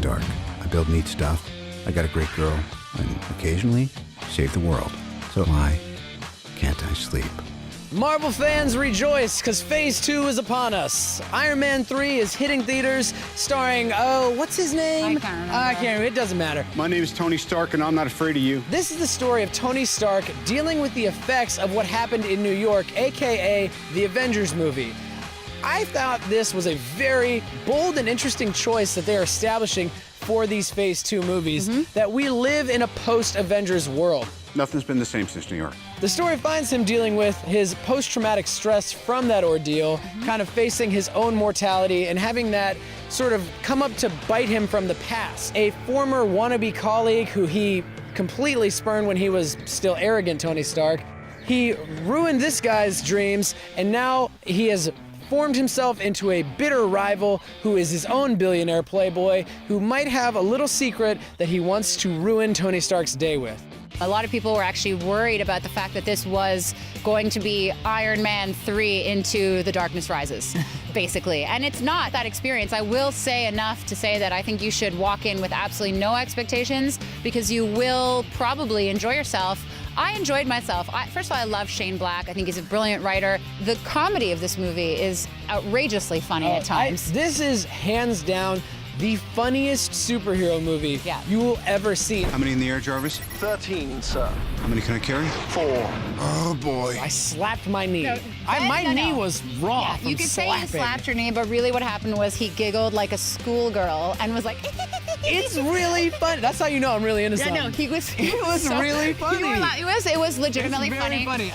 Stark. I build neat stuff, I got a great girl, and occasionally save the world. So why can't I sleep? Marvel fans rejoice, because Phase 2 is upon us. Iron Man 3 is hitting theaters, starring, what's his name? I can't remember. I can't remember, it doesn't matter. My name is Tony Stark, and I'm not afraid of you. This is the story of Tony Stark dealing with the effects of what happened in New York, AKA the Avengers movie. I thought this was a very bold and interesting choice that they are establishing for these Phase 2 movies, that we live in a post-Avengers world. Nothing's been the same since New York. The story finds him dealing with his post-traumatic stress from that ordeal, kind of facing his own mortality and having that sort of come up to bite him from the past. A former wannabe colleague who he completely spurned when he was still arrogant, Tony Stark. He ruined this guy's dreams, and now he has formed himself into a bitter rival who is his own billionaire playboy who might have a little secret that he wants to ruin Tony Stark's day with. A lot of people were actually worried about the fact that this was going to be Iron Man 3 into The Darkness Rises, basically. And it's not that experience. I will say enough to say that I think you should walk in with absolutely no expectations, because you will probably enjoy yourself. I enjoyed myself. First of all, I love Shane Black. I think he's a brilliant writer. The comedy of this movie is outrageously funny at times. This is hands down the funniest superhero movie you will ever see. How many in the air, Jarvis? 13, sir. How many can I carry? 4. Oh, boy. I slapped my knee. No, My no, knee no. was raw from You could say slapping. you slapped your knee, but really what happened was he giggled like a schoolgirl and was like, It's really funny. That's how you know I'm really into yeah, something. no, he was. It was really funny. It was legitimately It's very funny.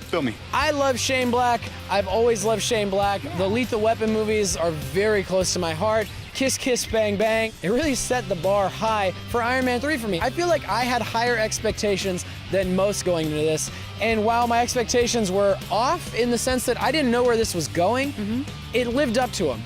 Fill me. I love Shane Black. I've always loved Shane Black. The Lethal Weapon movies are very close to my heart. Kiss Kiss Bang Bang. It really set the bar high for Iron Man 3 for me. I feel like I had higher expectations than most going into this. And while my expectations were off in the sense that I didn't know where this was going, it lived up to them.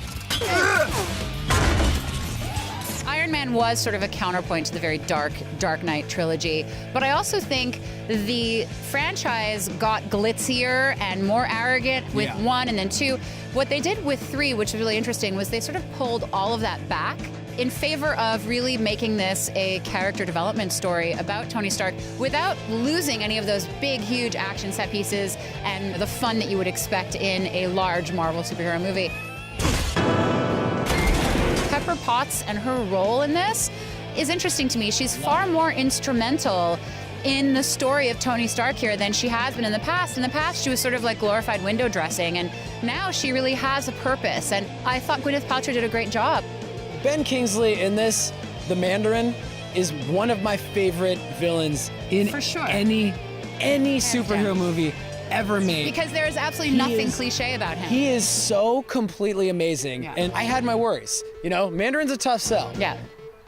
Iron Man was sort of a counterpoint to the very Dark Knight trilogy, but I also think the franchise got glitzier and more arrogant with 1 and then 2. What they did with 3, which was really interesting, was they sort of pulled all of that back in favor of really making this a character development story about Tony Stark without losing any of those big, huge action set pieces and the fun that you would expect in a large Marvel superhero movie. Pepper Potts and her role in this is interesting to me. She's far more instrumental in the story of Tony Stark here than she has been in the past. In the past, she was sort of like glorified window dressing, and now she really has a purpose, and I thought Gwyneth Paltrow did a great job. Ben Kingsley in this, the Mandarin, is one of my favorite villains in For sure. any superhero movie ever made. Because there is absolutely nothing cliche about him. He is so completely amazing. Yeah. And I had my worries. You know, Mandarin's a tough sell. Yeah.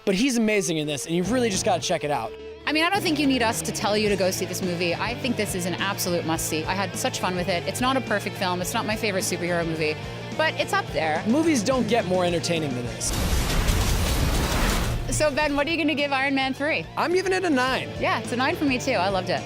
But he's amazing in this, and you've really just got to check it out. I mean, I don't think you need us to tell you to go see this movie. I think this is an absolute must-see. I had such fun with it. It's not a perfect film. It's not my favorite superhero movie, but it's up there. Movies don't get more entertaining than this. So, Ben, what are you going to give Iron Man 3? I'm giving it a 9. Yeah, it's a 9 for me, too. I loved it.